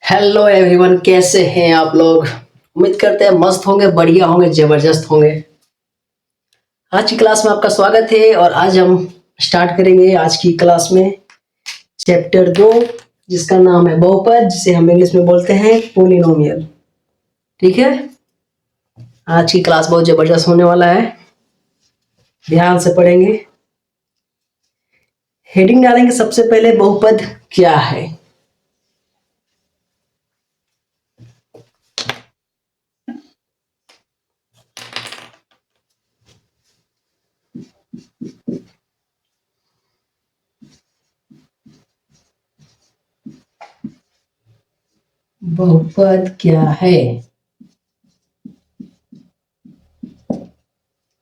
Hello everyone, कैसे हैं आप लोग। उम्मीद करते हैं मस्त होंगे, बढ़िया होंगे, जबरदस्त होंगे। आज की क्लास में आपका स्वागत है और आज हम स्टार्ट करेंगे आज की क्लास में चैप्टर 2, जिसका नाम है बहुपद, जिसे हम इंग्लिश में बोलते हैं पोलिनोमियल। ठीक है, आज की क्लास बहुत जबरदस्त होने वाला है, ध्यान से पढ़ेंगे। हेडिंग डालेंगे सबसे पहले, बहुपद क्या है। बहुपद क्या है,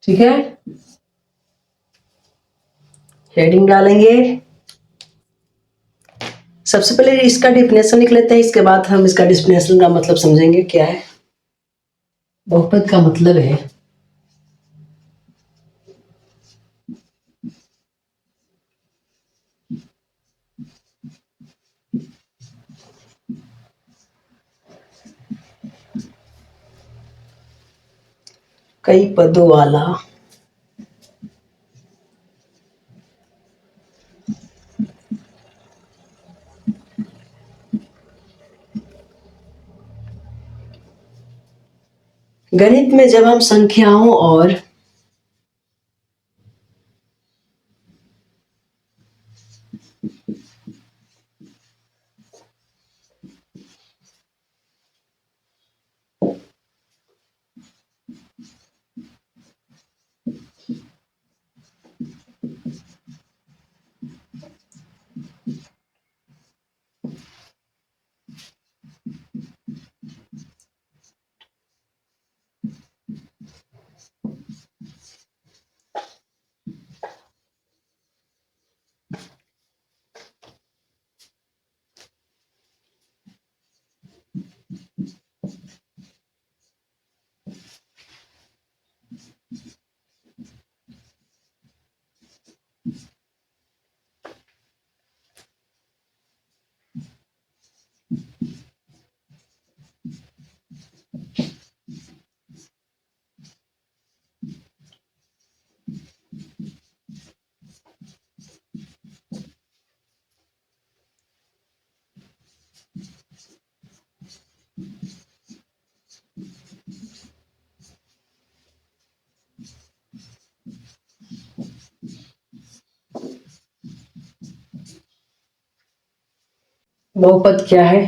ठीक है। हेडिंग डालेंगे, सबसे पहले इसका डेफिनेशन लिख लेते हैं, इसके बाद हम इसका डेफिनेशन का मतलब समझेंगे क्या है। बहुपद का मतलब है कई पदों वाला गणित में जब हम संख्याओं और बहुपद क्या है,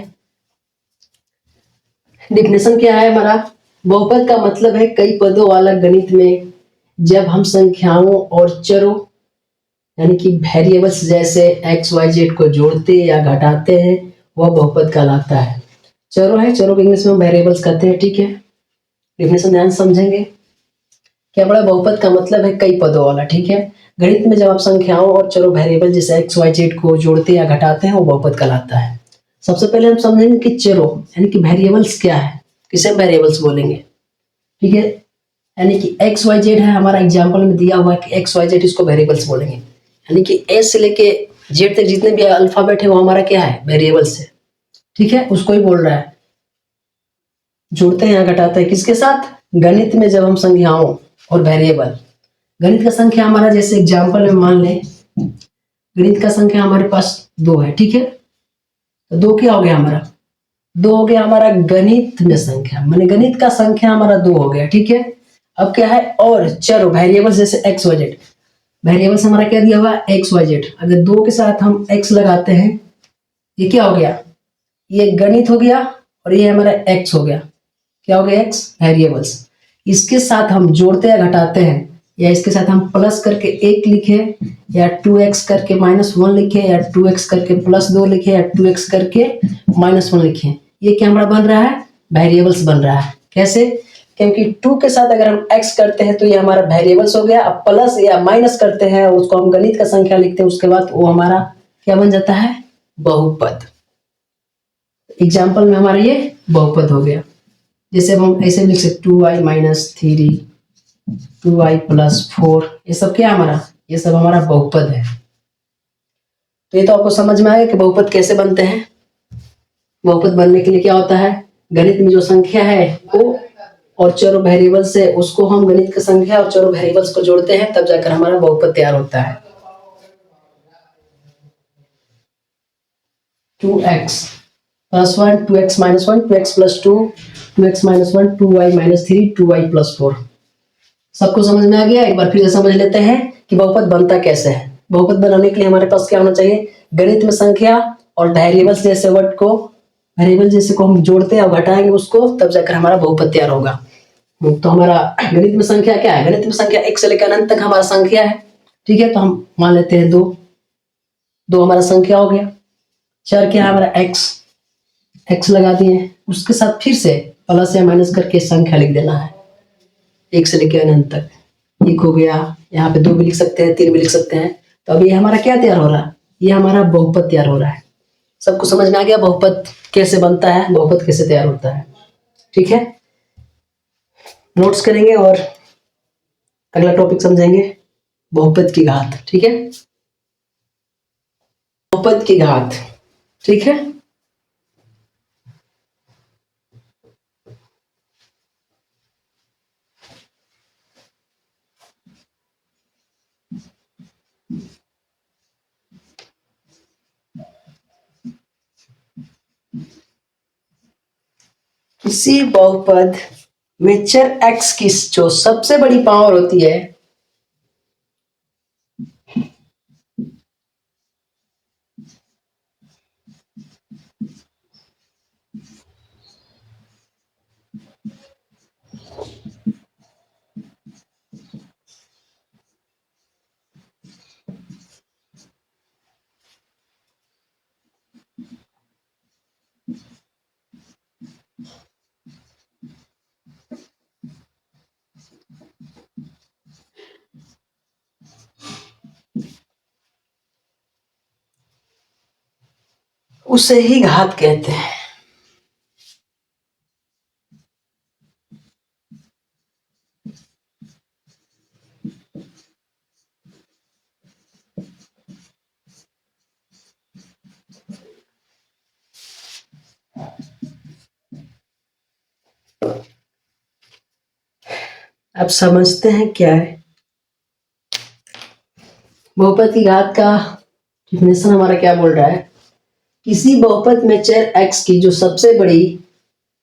डिफिनेशन क्या है हमारा। बहुपद का मतलब है कई पदों वाला गणित में जब हम संख्याओं और चरों यानी कि वेरिएबल्स जैसे एक्स वाई जेड को जोड़ते या घटाते हैं, वह बहुपद कहलाता है। चरों है, चरों को इंग्लिश में वेरिएबल्स कहते हैं, ठीक है। डिफिनेशन ध्यान से समझेंगे। क्या बड़ा, बहुपद का मतलब है कई पदों वाला, ठीक है। गणित में जब आप संख्याओं और चरों वेरिएबल जैसे एक्स वाई जेड को जोड़ते या घटाते हैं, वो बहुपद कहलाता है। सबसे पहले हम समझेंगे कि चरों यानी कि वेरिएबल्स क्या है, किसे वेरिएबल्स बोलेंगे, ठीक है। यानी कि एक्स वाई जेड है, हमारा एग्जाम्पल में दिया हुआ है कि एक्स वाई जेड, इसको वेरिएबल्स बोलेंगे। यानी कि ए से लेके जेड तक जितने भी अल्फाबेट है वो हमारा क्या है, वेरिएबल्स है, ठीक है। उसको ही बोल रहा है, जोड़ते हैं या घटाते हैं किसके साथ, गणित में जब हम संख्याओं और वेरिएबल, गणित का संख्या हमारा जैसे एग्जाम्पल में मान लें, गणित का संख्या हमारे पास 2 है, ठीक है। तो 2 क्या हो गया हमारा, 2 हो गया हमारा गणित में संख्या, माने गणित का संख्या हमारा 2 हो गया, ठीक है। अब क्या है, और चलो वेरिएबल्स जैसे एक्स वाई जेड, वेरिएबल्स हमारा क्या दिया हुआ है, एक्स वाई जेड। अगर 2 के साथ हम एक्स लगाते हैं, ये क्या हो गया, ये गणित हो गया, और ये हमारा एक्स हो गया, क्या हो गया, एक्स वेरिएबल्स। इसके साथ हम जोड़ते या घटाते हैं, या इसके साथ हम प्लस करके 1 लिखे, या 2x करके -1 लिखे, या 2x करके +2 लिखे, या 2x करके -1 लिखे, ये क्या हमारा बन रहा है, वेरिएबल्स बन रहा है। कैसे, क्योंकि 2 के साथ अगर हम x करते हैं तो ये हमारा वेरिएबल्स हो गया। अब प्लस या माइनस करते हैं, उसको हम गणित का संख्या लिखते हैं, उसके बाद वो हमारा क्या बन जाता है, बहुपद। एग्जाम्पल में हमारा ये बहुपद हो गया। जैसे हम ऐसे लिख सकते 2y - 3 2y + 4, ये सब क्या हमारा, ये सब हमारा बहुपद है। तो ये तो आपको समझ में आया कि बहुपद कैसे बनते हैं। बहुपद बनने के लिए क्या होता है, गणित में जो संख्या है वो और चरों वेरिएबल से उसको हम गणित की संख्या और चरों वेरिएबल्स को जोड़ते हैं, तब जाकर हमारा बहुपद तैयार होता है। 2x plus 1, 2x minus 1, 2x plus 2, 2x minus 1, 2y minus 3, 2y plus 4। सबको समझ में आ गया? एक बार फिर से समझ लेते हैं कि बहुपद बनता कैसे है। बहुपद बनाने के लिए हमारे पास क्या होना चाहिए, गणित में संख्या और वेरिएबल्स जैसे वर्ड को, वेरिएबल जैसे को हम जोड़ते हैं और घटाएंगे उसको, तब जाकर हमारा बहुपद तैयार होगा। तो हमारा गणित में संख्या क्या है, गणित में संख्या 1 से लेकर अनंत तक हमारा संख्या है। ठीक है, तो हम मान लेते हैं 2, 2 हमारा संख्या हो गया। चर क्या है हमारा x लगा दिए, उसके साथ फिर से प्लस या माइनस करके संख्या लिख देना है 1 से लेकर अनंत तक। 1 हो गया, यहाँ पे 2 भी लिख सकते हैं, 3 भी लिख सकते हैं। तो अब ये हमारा क्या तैयार हो रहा है, ये हमारा बहुपद तैयार हो रहा है। सबको समझ में आ गया बहुपद कैसे बनता है, बहुपद कैसे तैयार होता है? ठीक है, नोट्स करेंगे और अगला टॉपिक समझेंगे, बहुपद की घात। ठीक है, बहुपद की घात। ठीक है, किसी बहुपद में चर x की जो सबसे बड़ी पावर होती है, उसे ही घात कहते हैं। अब समझते हैं क्या है बहुपद की घात का डिफिनेशन। हमारा क्या बोल रहा है, किसी बहुपद में चर x की जो सबसे बड़ी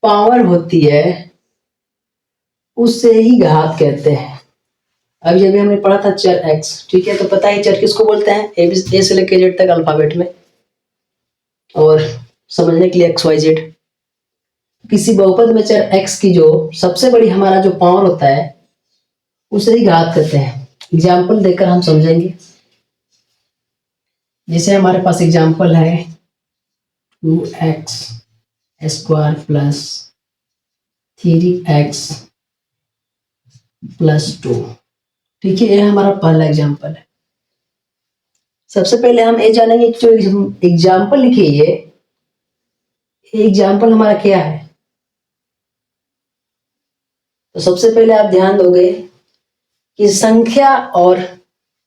पावर होती है उसे ही घात कहते हैं। अभी अभी हमने पढ़ा था चर x, ठीक है, तो पता है चर किसको बोलते हैं, ए से लेकर जेड तक अल्फाबेट में, और समझने के लिए एक्स वाई जेड। किसी बहुपद में चर x की जो सबसे बड़ी हमारा जो पावर होता है उसे ही घात कहते हैं। एग्जाम्पल देकर हम समझेंगे। जैसे हमारे पास एग्जाम्पल है 2x square plus 3x plus 2। ठीक है, ये हमारा पहला एग्जाम्पल है। सबसे पहले हम ये जानेंगे जो एग्जाम्पल लिखे, ये एग्जाम्पल हमारा क्या है। तो सबसे पहले आप ध्यान दोगे कि संख्या और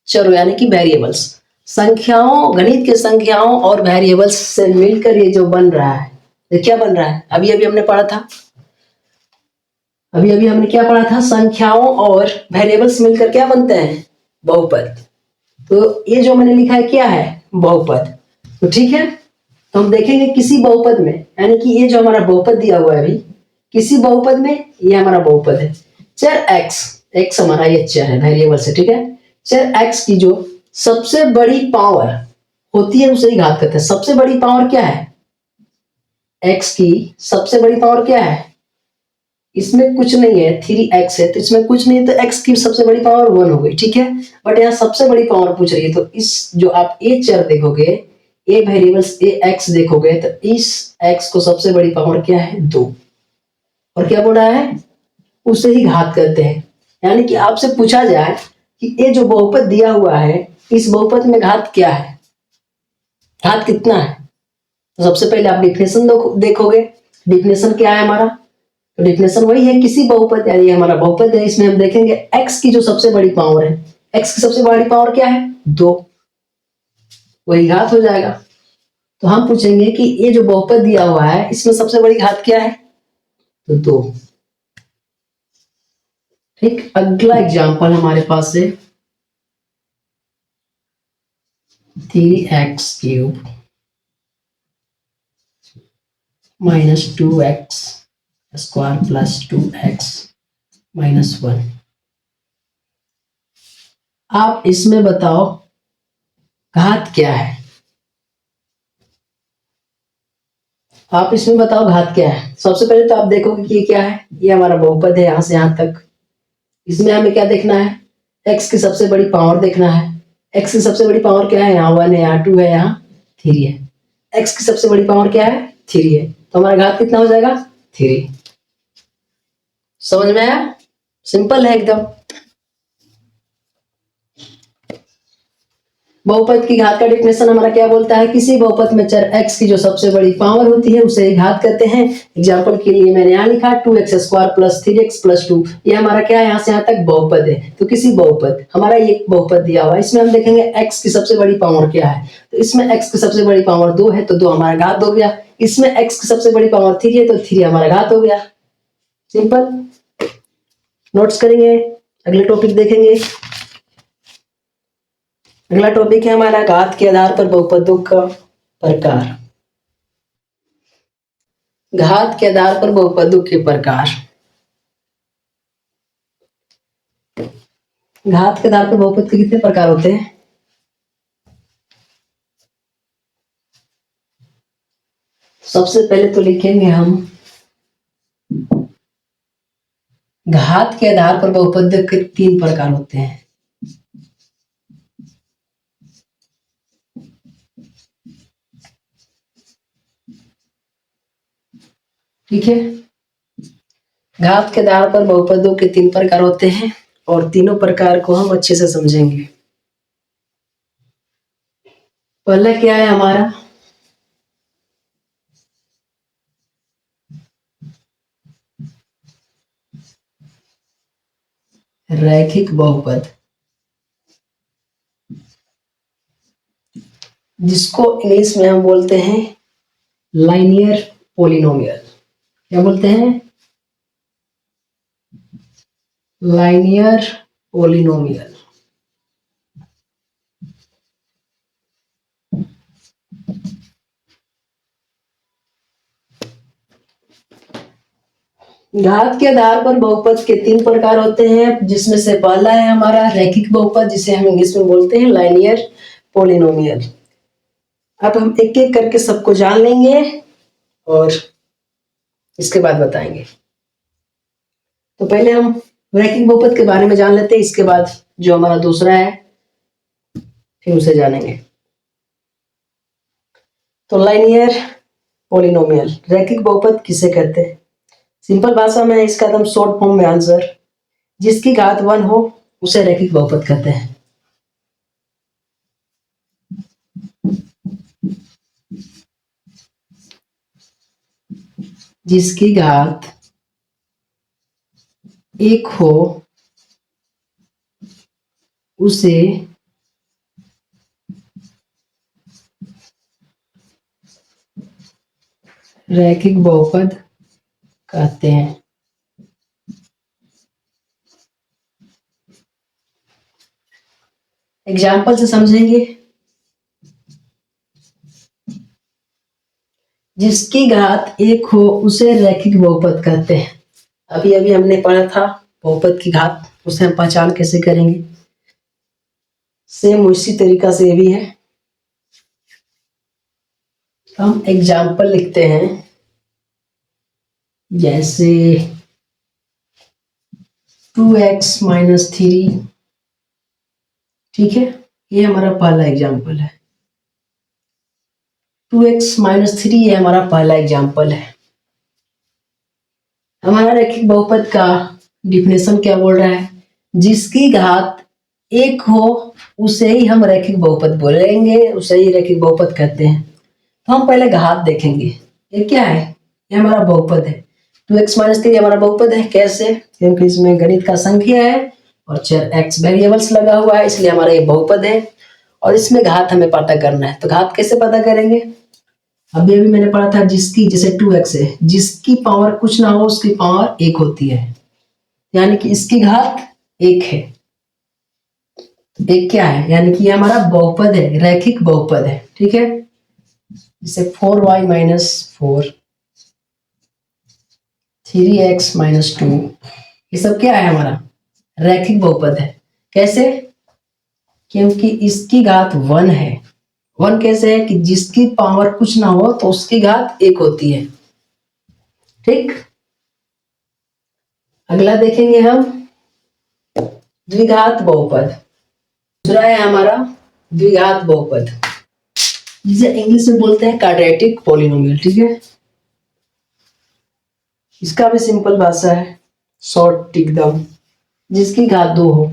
चरों यानी कि वेरिएबल्स, संख्याओं, गणित के संख्याओं और वेरिएबल्स से मिलकर ये जो बन रहा है, ये क्या बन रहा है, अभी अभी हमने पढ़ा था, क्या पढ़ा था, संख्याओं और वेरिएबल्स मिलकर क्या बनते हैं, बहुपद। तो ये जो मैंने लिखा है क्या है, बहुपद। तो ठीक है, तो हम देखेंगे किसी बहुपद में, यानी कि ये जो हमारा बहुपद दिया हुआ है अभी, किसी बहुपद में ये हमारा बहुपद है। चर x हमारा ये चर है, वेरिएबल से, ठीक है। चर x की जो सबसे बड़ी पावर होती है उसे ही घात कहते हैं। सबसे बड़ी पावर क्या है, x की सबसे बड़ी पावर क्या है, इसमें कुछ नहीं है, 3x है तो इसमें कुछ नहीं है, तो x की सबसे बड़ी पावर 1 हो गई, ठीक है। बट यहाँ सबसे बड़ी पावर पूछ रही है, तो इस जो आप ए चर देखोगे, ए वेरिएबल्स ए x देखोगे, तो इस x को सबसे बड़ी पावर क्या है, 2। और क्या बोल रहा है, उसे ही घात करते हैं। यानी कि आपसे पूछा जाए कि ये जो बहुपद दिया हुआ है, इस बहुपद में घात क्या है, घात कितना है। तो सबसे पहले आप डिफिनेशन देखोगे, डिफिनेशन क्या है हमारा, तो डिफिनेशन वही है, किसी बहुपद, यानी हमारा बहुपद है, इसमें हम देखेंगे x की जो सबसे बड़ी पावर है, x की सबसे बड़ी पावर क्या है, 2, वही घात हो जाएगा। तो हम पूछेंगे कि ये जो बहुपद दिया हुआ है इसमें सबसे बड़ी घात क्या है, तो 2। ठीक, अगला एग्जांपल हमारे पास है 3x³ minus 2x² plus 2x minus 1। आप इसमें बताओ घात क्या है, आप इसमें बताओ घात क्या है। सबसे पहले तो आप देखोगे कि ये क्या है, ये हमारा बहुपद है यहां से यहां तक। इसमें हमें क्या देखना है, x की सबसे बड़ी पावर देखना है। x की सबसे बड़ी पावर क्या है, यहाँ 1 है, यहाँ 2 है, यहाँ 3 है। x की सबसे बड़ी पावर क्या है, 3 है, तो हमारा घात कितना हो जाएगा, 3। समझ में आया, सिंपल है एकदम। बहुपद की घात का डेफिनेशन हमारा क्या बोलता है, किसी बहुपद में चर x की जो सबसे बड़ी पावर होती है उसे ही घात कहते हैं। एग्जांपल के लिए मैंने यहाँ लिखा 2x² प्लस 3x प्लस 2, ये हमारा क्या है, यहाँ से यहाँ तक बहुपद है। तो किसी बहुपद, हमारा एक बहुपद दिया हुआ है, इसमें हम देखेंगे x की सबसे बड़ी पावर क्या है, तो इसमें x की सबसे बड़ी पावर 2 है, तो 2 हमारा घात हो गया। इसमें x की सबसे बड़ी पावर 3 है, तो 3 हमारा घात हो गया। सिंपल, नोट्स करेंगे, अगले टॉपिक देखेंगे। अगला टॉपिक है हमारा घात के आधार पर बहुपदों का प्रकार। घात के आधार पर बहुपदों के प्रकार। घात के आधार पर बहुपद के कितने प्रकार होते हैं, सबसे पहले तो लिखेंगे हम घात के आधार पर बहुपद के 3 प्रकार होते हैं। ठीक है, घात के आधार पर बहुपदों के 3 प्रकार होते हैं और तीनों प्रकार को हम अच्छे से समझेंगे। पहला क्या है हमारा, रैखिक बहुपद, जिसको इंग्लिश में हम बोलते हैं लाइनियर पोलिनोमियल। क्या बोलते हैं, लाइनियर पोलिनोमियल। घात के आधार पर बहुपद के 3 प्रकार होते हैं, जिसमें से पहला है हमारा रैखिक बहुपद, जिसे हम इंग्लिश में बोलते हैं लाइनियर पोलिनोमियल। अब हम एक एक करके सबको जान लेंगे और इसके बाद बताएंगे। तो पहले हम रैखिक बहुपद के बारे में जान लेते हैं, इसके बाद जो हमारा दूसरा है फिर उसे जानेंगे। तो लाइनियर पोलिनोमियल, रैखिक बहुपद किसे कहते हैं, सिंपल भाषा में इसका एकदम शॉर्ट फॉर्म में आंसर, जिसकी घात 1 हो उसे रैखिक बहुपद कहते हैं। जिसकी घात 1 हो उसे रैखिक बहुपद कहते हैं। एग्जाम्पल से समझेंगे, जिसकी घात 1 हो उसे रैखिक बहुपद कहते हैं। अभी अभी हमने पढ़ा था बहुपद की घात, उसे हम पहचान कैसे करेंगे, सेम उसी तरीका से भी है। हम एग्जाम्पल लिखते हैं, जैसे 2x माइनस 3। ठीक है, ये हमारा पहला एग्जाम्पल है। 2x माइनस 3 ये हमारा पहला एग्जाम्पल है। हमारा रैखिक बहुपद का डिफिनेशन क्या बोल रहा है, जिसकी घात 1 हो उसे ही हम रैखिक बहुपद बोलेंगे, उसे ही रैखिक बहुपद कहते हैं। तो हम पहले घात देखेंगे, ये क्या है, ये हमारा बहुपद है। 2x माइनस 3 हमारा बहुपद है, कैसे, क्योंकि इसमें गणित का संख्या है और चर x वेरिएबल्स लगा हुआ है, इसलिए हमारा ये बहुपद है। और इसमें घात हमें पता करना है, तो घात कैसे पता करेंगे, अभी अभी मैंने पढ़ा था जिसकी, जैसे 2x है, जिसकी पावर कुछ ना हो उसकी पावर 1 होती है, यानी कि इसकी घात 1 है। एक क्या है, यानी कि ये हमारा बहुपद है, रैखिक बहुपद है। ठीक है, जैसे 4y माइनस 4, 3x माइनस 2, ये सब क्या है, हमारा रैखिक बहुपद है। कैसे? क्योंकि इसकी घात 1 है। 1 कैसे है कि जिसकी पावर कुछ ना हो तो उसकी घात 1 होती है। ठीक, अगला देखेंगे हम द्विघात बहुपद। दूसरा है हमारा द्विघात बहुपद, जिसे इंग्लिश में बोलते हैं क्वाड्रेटिक पॉलिनोमियल। ठीक है, इसका भी सिंपल भाषा है, शॉर्ट एकदम, जिसकी घात 2 हो।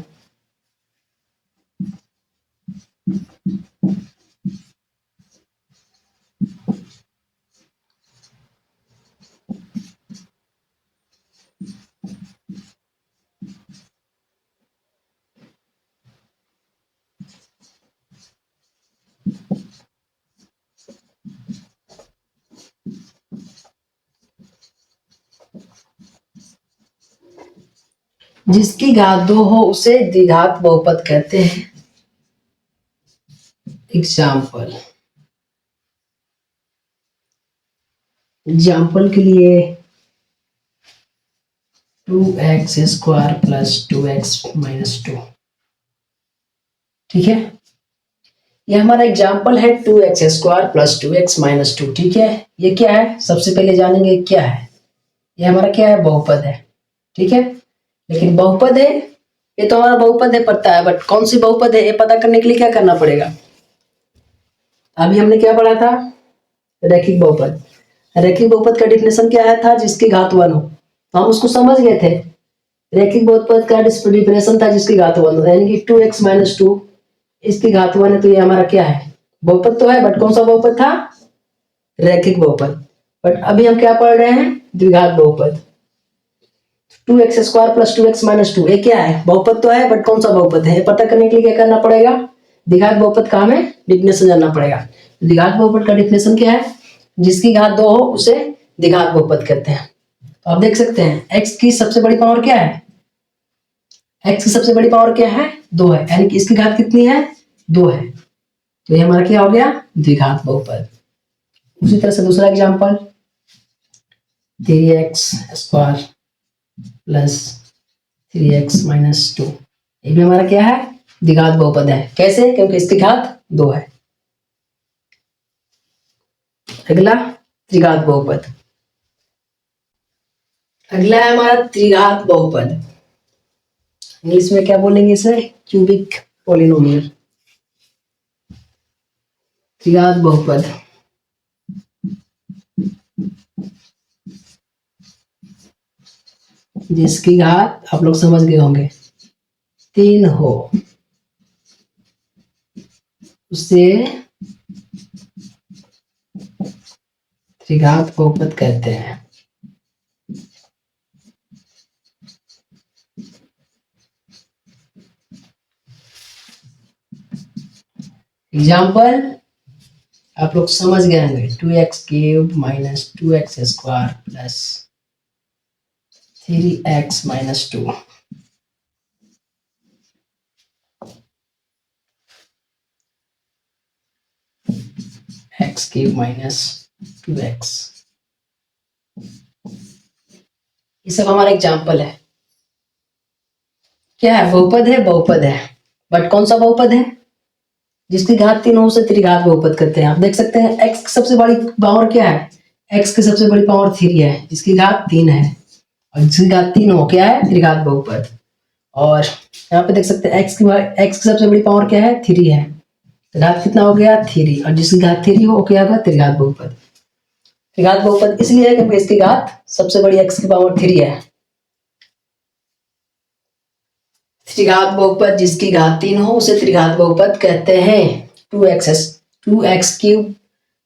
जिसकी घात 2 हो उसे द्विघात बहुपद कहते हैं। एग्जाम्पल के लिए 2x square plus 2x minus 2। ठीक है, ये हमारा एग्जाम्पल है 2x square plus 2x minus 2। ठीक है, ये क्या है, सबसे पहले जानेंगे क्या है। ये हमारा क्या है, बहुपद है। ठीक है, लेकिन बहुपद है, ये तो हमारा बहुपद है पता है, बट कौन सी बहुपद है ये पता करने के लिए क्या करना पड़ेगा। अभी हमने क्या पढ़ा था, रैखिक बहुपद। रैखिक बहुपद का डिफिनेशन क्या है था, जिसकी घात 1 हो, तो हम उसको समझ गए थे। रैखिक बहुपद का डिफिनेशन था जिसकी घात 1 हो, यानी कि 2x माइनस 2, इसकी घात 1 है, तो ये हमारा क्या है, बहुपद तो है, बट कौन सा बहुपद था, रैखिक बहुपद। बट अभी हम क्या पढ़ रहे हैं, द्विघात बहुपद। 2x square plus 2x minus 2, ये क्या है, बहुपद तो है, बट कौन सा बहुपद है, ये पता करने के लिए क्या करना पड़ेगा, द्विघात बहुपद का हमें डिफिनेशन जानना पड़ेगा। द्विघात बहुपद का डिफिनेशन क्या है, जिसकी घात 2 हो उसे द्विघात बहुपद कहते हैं। तो आप देख सकते हैं x की सबसे बड़ी पावर क्या है, x की सबसे बड़ी पावर क्या है, 2 है, यानी कि इसकी घात कितनी है, 2 है, तो ये हमारा क्या हो गया, द्विघात बहुपद। उसी तरह से दूसरा example 3x square plus 3x minus 2, ये भी हमारा क्या है, द्विघात बहुपद है। कैसे, क्योंकि इसकी घात 2 है। अगला त्रिघात बहुपद। अगला है हमारा त्रिघात बहुपद, इंग्लिश में क्या बोलेंगे इसे, क्यूबिक पॉलिनोमियल। त्रिघात बहुपद, जिसकी घात आप लोग समझ गए होंगे 3 हो उसे त्रिघात बहुपद कहते हैं। एग्जाम्पल आप लोग समझ गए होंगे, 2x cube minus 2x square plus 3x minus 2। x cube minus 2x, ये सब हमारा एग्जाम्पल है। क्या है, बहुपद है, बहुपद है, बट कौन सा बहुपद है, जिसकी घात 3 हो उसे त्रिघात बहुपद कहते हैं। आप देख सकते हैं x की सबसे बड़ी पावर क्या है, x की सबसे बड़ी पावर 3 है, जिसकी घात 3 है, और जिसकी घात 3 हो क्या है, त्रिघात बहुपद। और यहाँ पे देख सकते हैं x की सबसे बड़ी पावर क्या है, 3 है, तो घात कितना हो गया, 3, और जिसकी घात 3 हो क्या होगा, त्रिघात बहुपद। त्रिघात बहुपद इसलिए है क्योंकि इसकी घात सबसे बड़ी x की पावर 3 है। त्रिघात बहुपद जिसकी घात 3 हो उसे त्रिघात बहुपद कहते हैं। 2x cube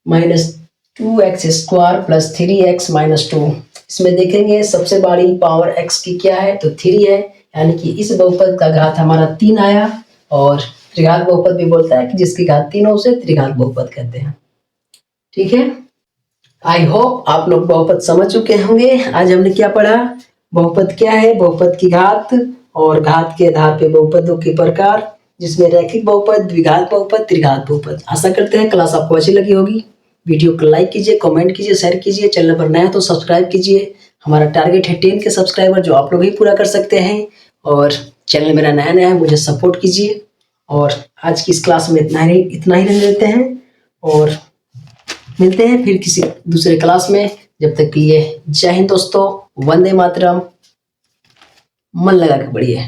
minus 2x square plus 3x minus 2, इसमें देखेंगे सबसे बड़ी पावर x की क्या है, तो 3 है, यानी कि इस बहुपद का घात हमारा 3 आया। और त्रिघात बहुपद भी बोलता है कि जिसकी घात 3 हो उसे त्रिघात बहुपद कहते हैं। ठीक है, आई होप आप लोग बहुपद समझ चुके होंगे। आज हमने क्या पढ़ा, बहुपद क्या है, बहुपद की घात और घात के आधार पे बहुपदों के प्रकार, जिसमें रैखिक बहुपद, द्विघात बहुपद, त्रिघात बहुपद। आशा करते हैं क्लास आपको अच्छी लगी होगी। वीडियो को लाइक कीजिए, कमेंट कीजिए, शेयर कीजिए। चैनल पर नया है तो सब्सक्राइब कीजिए। हमारा टारगेट है 10 के सब्सक्राइबर, जो आप लोग ही पूरा कर सकते हैं। और चैनल मेरा नया है, मुझे सपोर्ट कीजिए। और आज की इस क्लास में इतना ही रहने देते हैं और मिलते हैं फिर किसी दूसरे क्लास में। जब तक के लिए जय हिंद दोस्तों, वंदे मातरम। मन लगा के पढ़िए।